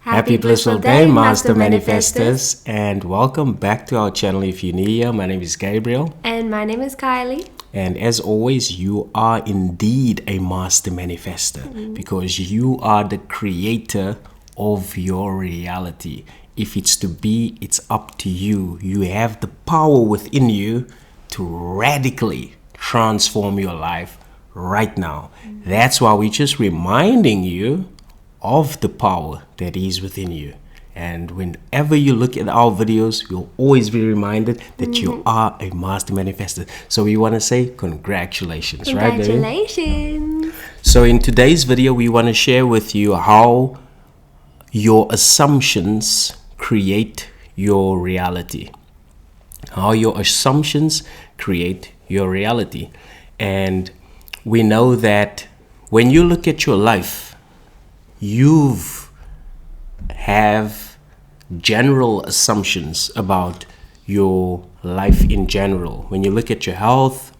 Happy blissful day, Master Manifestors, and welcome back to our channel. If you're new here, my name is Gabriel. And my name is Kylie. And as always, you are indeed a Master Manifestor because you are the creator of your reality. If it's to be, it's up to you. You have the power within you to radically transform your life right now. That's why we're just reminding you of the power that is within you. And whenever you look at our videos, you'll always be reminded that you are a master manifestor. So we want to say congratulations, right, baby? Congratulations. So in today's video, we want to share with you how your assumptions create your reality. How your assumptions create your reality. And we know that when you look at your life, you have general assumptions about your life in general. When you look at your health,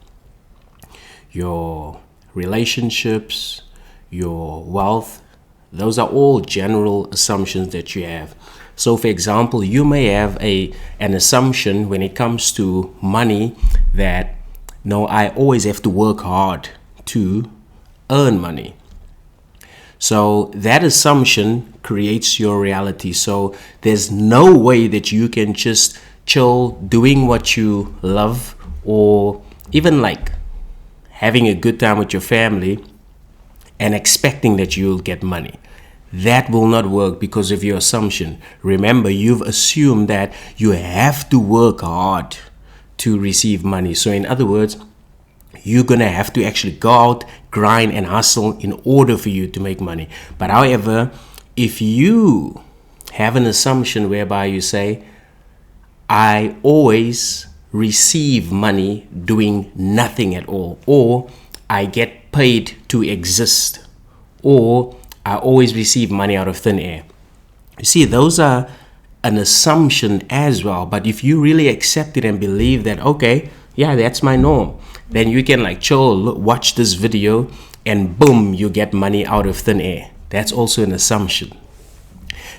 your relationships, your wealth, those are all general assumptions that you have. So for example, you may have an assumption when it comes to money that, no, I always have to work hard to earn money. So that assumption creates your reality. So there's no way that you can just chill doing what you love, or even like having a good time with your family and expecting that you'll get money. That will not work because of your assumption. Remember, you've assumed that you have to work hard to receive money. So in other words, you're going to have to actually go out, grind and hustle in order for you to make money. But however, if you have an assumption whereby you say, I always receive money doing nothing at all, or I get paid to exist, or I always receive money out of thin air. You see, those are an assumption as well. But if you really accept it and believe that, okay, yeah, that's my norm, then you can like chill, watch this video and boom, you get money out of thin air. That's also an assumption.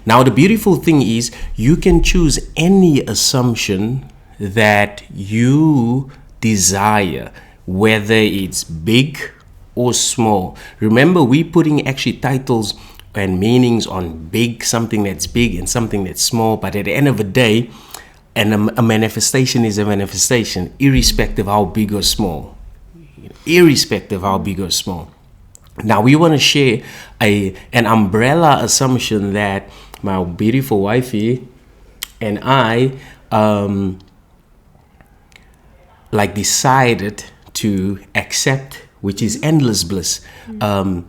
Now, the beautiful thing is you can choose any assumption that you desire, whether it's big or small. Remember, we're putting actually titles and meanings on big, something that's big, and something that's small. But at the end of the day, and a manifestation is a manifestation, irrespective how big or small. Irrespective how big or small. Now, we want to share an umbrella assumption that my beautiful wifey and I decided to accept, which is endless bliss. The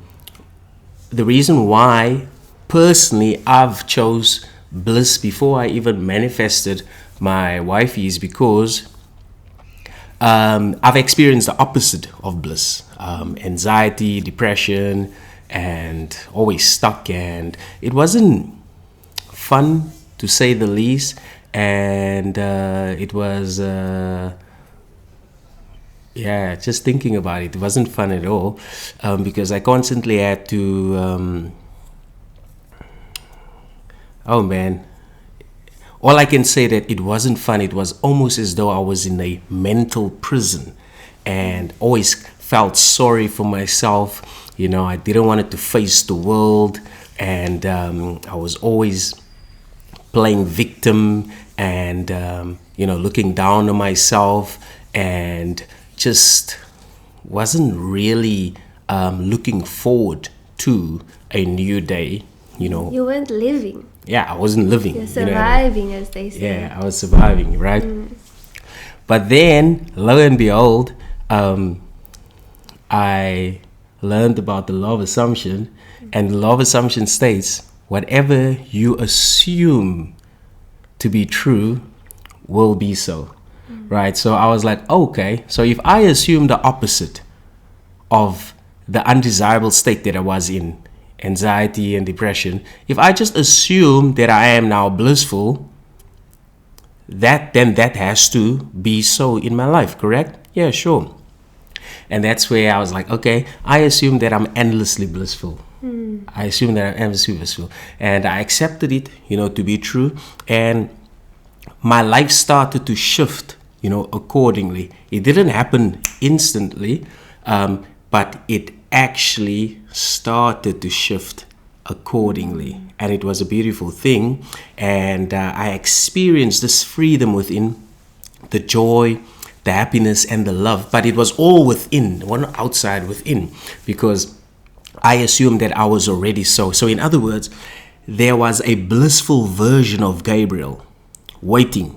reason why, personally, I've chose bliss before I even manifested my wifey is because I've experienced the opposite of bliss. Anxiety, depression, and always stuck. And it wasn't fun, to say the least. And it was, just thinking about it, it wasn't fun at all. Because I constantly had to, oh man, all I can say that it wasn't fun. It was almost as though I was in a mental prison and always felt sorry for myself. You know, I didn't want to face the world, and I was always playing victim and, looking down on myself, and just wasn't really looking forward to a new day, You weren't living. Yeah, I wasn't living. You're surviving, as they say. Yeah, I was surviving, right? But then, lo and behold, I learned about the law of assumption, and the law of assumption states, whatever you assume to be true will be so, right? So I was like, okay, so if I assume the opposite of the undesirable state that I was in, anxiety and depression, if I just assume that I am now blissful, then that has to be so in my life, correct? Yeah, sure. And that's where I was like, okay, I assume that I'm endlessly blissful. I assumed that I am successful, and I accepted it, to be true. And my life started to shift, accordingly. It didn't happen instantly, but it actually started to shift accordingly. And it was a beautiful thing. And I experienced this freedom within, the joy, the happiness, and the love. But it was all within, not outside, within, because I assumed that I was already so. So in other words, there was a blissful version of Gabriel waiting.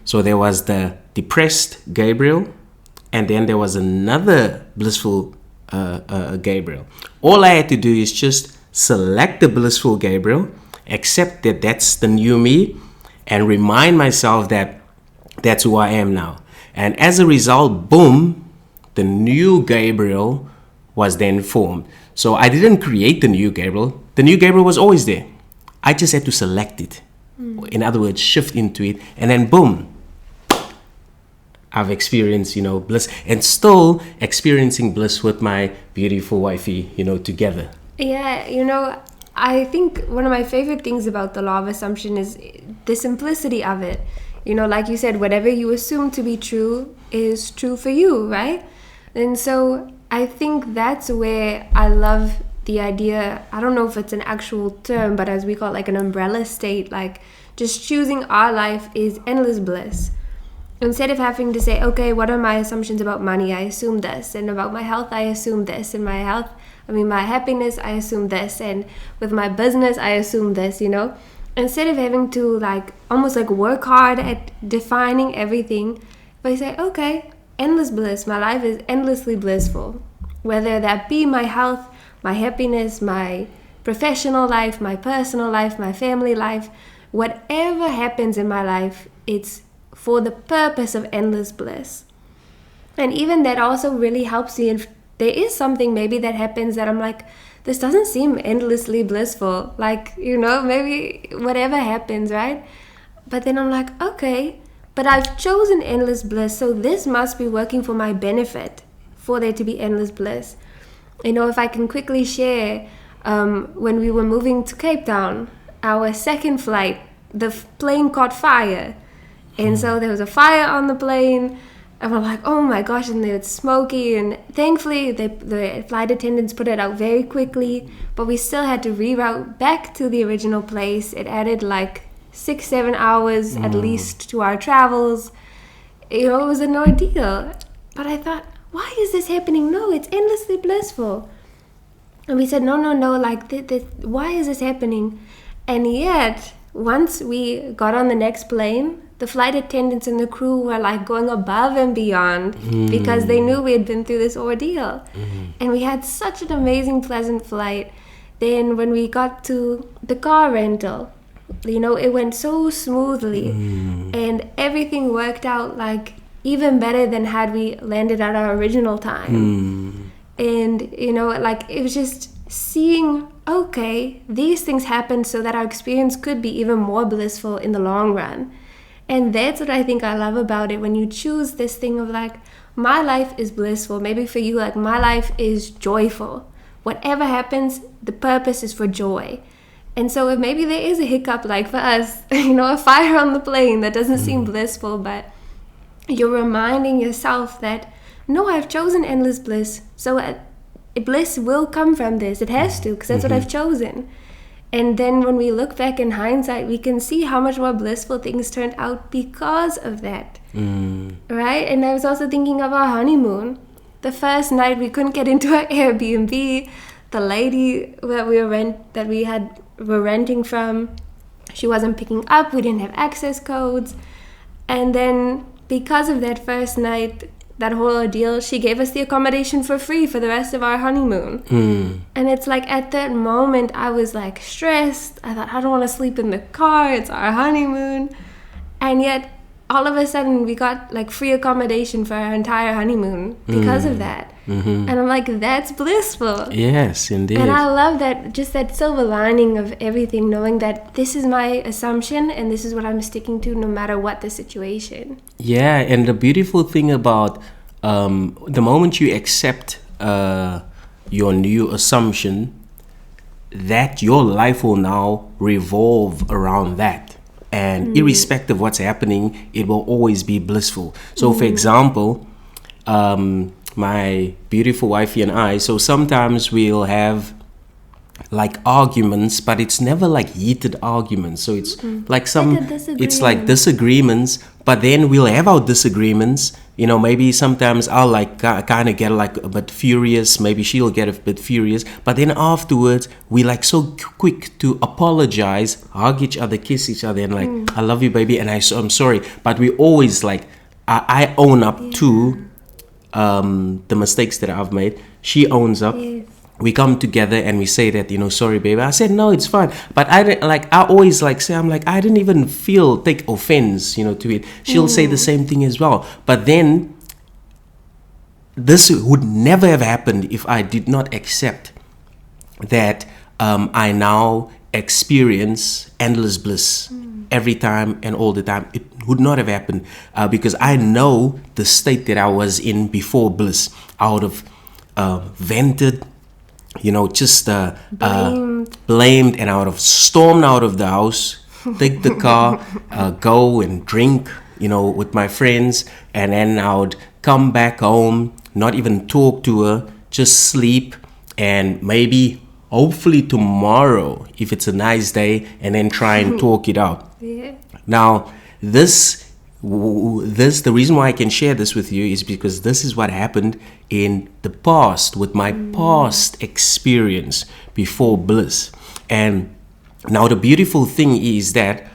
So there was the depressed Gabriel, and then there was another blissful Gabriel. All I had to do is just select the blissful Gabriel, accept that that's the new me, and remind myself that that's who I am now. And as a result, boom, the new Gabriel was then formed. So I didn't create the new Gabriel. The new Gabriel was always there. I just had to select it. In other words, shift into it, and then boom, I've experienced, bliss, and still experiencing bliss with my beautiful wifey, together. Yeah, I think one of my favorite things about the law of assumption is the simplicity of it. Like you said, whatever you assume to be true is true for you, right? And so I think that's where I love the idea. I don't know if it's an actual term, but as we call it, like an umbrella state, like just choosing our life is endless bliss. Instead of having to say, okay, what are my assumptions about money? I assume this. And about my health, I assume this. And my happiness, I assume this. And with my business, I assume this, Instead of having to almost work hard at defining everything, but you say, okay, endless bliss. My life is endlessly blissful. Whether that be my health, my happiness, my professional life, my personal life, my family life, whatever happens in my life, it's for the purpose of endless bliss. And even that also really helps me if there is something maybe that happens that I'm like, this doesn't seem endlessly blissful. Maybe whatever happens, right? But then I'm like, okay, but I've chosen endless bliss, so this must be working for my benefit for there to be endless bliss. If I can quickly share, when we were moving to Cape Town, our second flight, the plane caught fire. And so there was a fire on the plane, and we're like, oh my gosh, and it's smoky, and thankfully the flight attendants put it out very quickly, but we still had to reroute back to the original place. It added 6-7 hours at least to our travels. It was an ordeal. But I thought, why is this happening? No, it's endlessly blissful. And we said, no, why is this happening? And yet, once we got on the next plane, the flight attendants and the crew were going above and beyond because they knew we had been through this ordeal. And we had such an amazing, pleasant flight. Then when we got to the car rental, it went so smoothly and everything worked out even better than had we landed at our original time. And, it was just seeing, okay, these things happened so that our experience could be even more blissful in the long run. And that's what I think I love about it, when you choose this thing of my life is blissful. Maybe for you, my life is joyful. Whatever happens, the purpose is for joy. And so if maybe there is a hiccup, for us, a fire on the plane that doesn't seem blissful, but you're reminding yourself that, no, I've chosen endless bliss. So bliss will come from this. It has to, because that's what I've chosen. And then when we look back in hindsight, we can see how much more blissful things turned out because of that. Right? And I was also thinking of our honeymoon. The first night we couldn't get into our Airbnb. The lady that we were renting from, she wasn't picking up. We didn't have access codes. And then because of that first night, that whole ordeal, she gave us the accommodation for free for the rest of our honeymoon. And it's at that moment, I was stressed. I thought, I don't want to sleep in the car. It's our honeymoon. And yet, all of a sudden, we got free accommodation for our entire honeymoon because of that. And I'm that's blissful. Yes, indeed. And I love that, just that silver lining of everything, knowing that this is my assumption and this is what I'm sticking to no matter what the situation. Yeah, and the beautiful thing about the moment you accept your new assumption, that your life will now revolve around that. And irrespective of what's happening, it will always be blissful. So for example, my beautiful wifey and I, so sometimes we'll have like arguments, but it's never like heated arguments. So it's like it's like disagreements, but then we'll have our disagreements. Maybe sometimes I'll like kind of get like a bit furious, maybe she'll get a bit furious, but then afterwards we like so quick to apologize, hug each other, kiss each other, and like I love you, baby, and I'm sorry. But we always like I own up to the mistakes that I've made. She owns up. We come together and we say that, sorry, baby. I said, no, it's fine. But I always like say, I'm like, I didn't even take offense, to it. She'll say the same thing as well. But then this would never have happened if I did not accept that I now experience endless bliss every time and all the time. It would not have happened because I know the state that I was in before bliss. I would have vented, just blamed, and I would have stormed out of the house, take the car, go and drink, with my friends, and then I would come back home, not even talk to her, just sleep, and maybe, hopefully tomorrow, if it's a nice day, and then try and talk it out. Now, the reason why I can share this with you is because this is what happened in the past with my past experience before bliss. And now the beautiful thing is that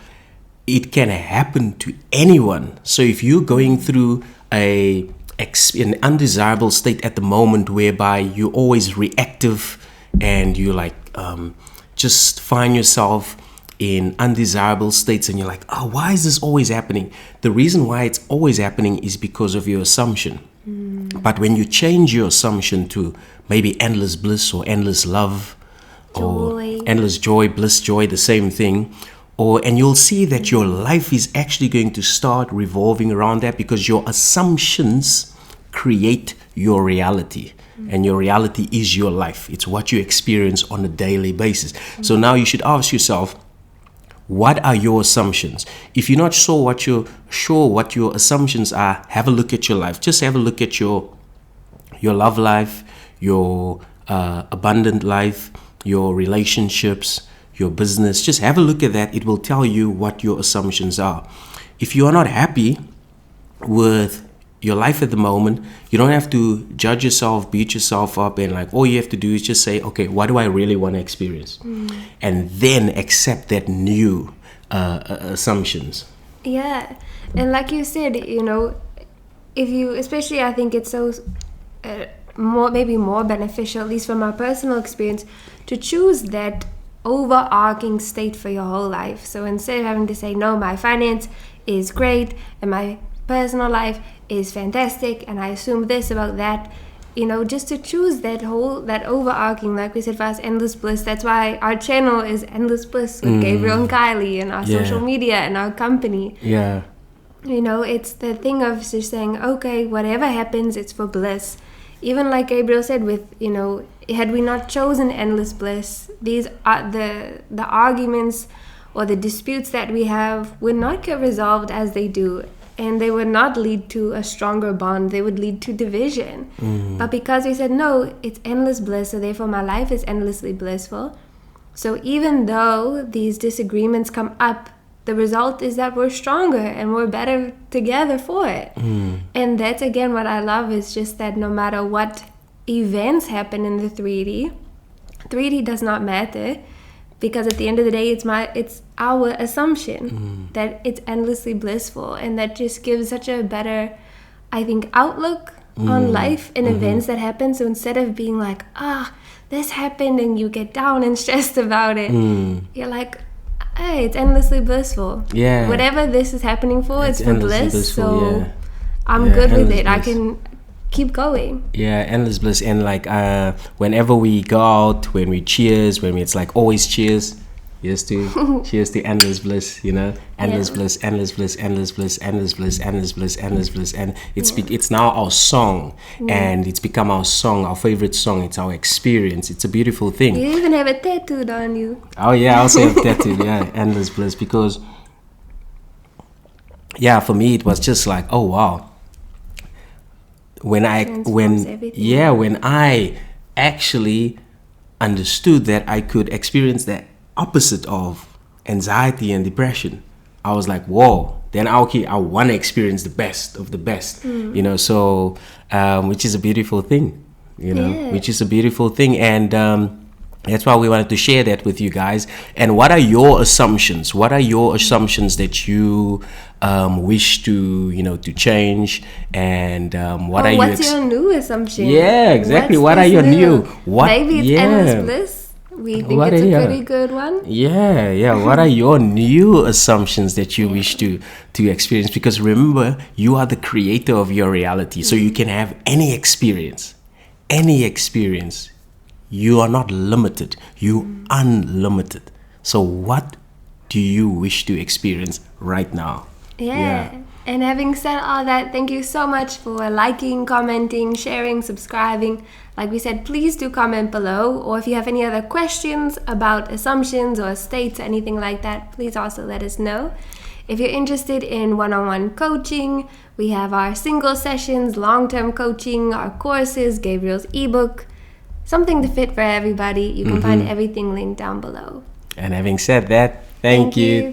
it can happen to anyone. So if you're going through an undesirable state at the moment whereby you're always reactive and you like just find yourself in undesirable states and you're like, oh, why is this always happening? The reason why it's always happening is because of your assumption. But when you change your assumption to maybe endless bliss or endless love or endless joy, bliss, joy, the same thing, and you'll see that your life is actually going to start revolving around that because your assumptions create your reality. And your reality is your life. It's what you experience on a daily basis. So now you should ask yourself, what are your assumptions? If you're not sure what your assumptions are, have a look at your life. Just have a look at your love life, your abundant life, your relationships, your business. Just have a look at that. It will tell you what your assumptions are. If you are not happy with your life at the moment, you don't have to judge yourself, beat yourself up, and like all you have to do is just say, okay, what do I really want to experience? And then accept that new assumptions. Yeah, and like you said, if you, especially I think it's so maybe more beneficial, at least from my personal experience, to choose that overarching state for your whole life. So instead of having to say, no, my finance is great and my personal life is fantastic and I assume this about that, just to choose that overarching, like we said, for us, endless bliss. That's why our channel is Endless Bliss with Gabriel and Kylie, and our social media and our company. It's the thing of just saying, okay, whatever happens, it's for bliss. Even like Gabriel said, with had we not chosen endless bliss, these are the arguments or the disputes that we have would not get resolved as they do. And they would not lead to a stronger bond. They would lead to division. But because we said, no, it's endless bliss, so therefore my life is endlessly blissful. So even though these disagreements come up, the result is that we're stronger and we're better together for it. And that's, again, what I love is just that no matter what events happen in the 3D does not matter. Because at the end of the day, it's our assumption that it's endlessly blissful, and that just gives such a better, I think, outlook on life and events that happen. So instead of being like, this happened, and you get down and stressed about it, you're like, hey, it's endlessly blissful. Yeah. Whatever this is happening for, it's for bliss. So I'm good with it. Bliss. I can keep going. Yeah, endless bliss. And like whenever we go out, when we cheers, it's like always cheers, Here's to endless bliss, you know, endless bliss, endless bliss, endless bliss, endless bliss, endless bliss, endless bliss, and it's now our song, and it's become our song, our favorite song. It's our experience. It's a beautiful thing. You even have it tattooed on you. Oh yeah, I also have tattooed, yeah, endless bliss, because for me it was just like, oh wow. When I actually understood that I could experience the opposite of anxiety and depression, I was like, whoa, then I want to experience the best of the best, you know, so which is a beautiful thing, you know, which is a beautiful thing. And that's why we wanted to share that with you guys. And what are your assumptions? What are your assumptions that you wish to, you know, to change? And what are what's your new assumption? Yeah, exactly. What are your new? Maybe it's endless bliss. We think it's a pretty good one. Yeah. What are your new assumptions that you wish to experience? Because remember, you are the creator of your reality. So you can have any experience. You are not limited. You unlimited. So what do you wish to experience right now? Yeah. And having said all that, thank you so much for liking, commenting, sharing, subscribing. Like we said, please do comment below. Or if you have any other questions about assumptions or states, anything like that, please also let us know. If you're interested in one-on-one coaching, we have our single sessions, long-term coaching, our courses, Gabriel's ebook. Something to fit for everybody. You can find everything linked down below. And having said that, thank you.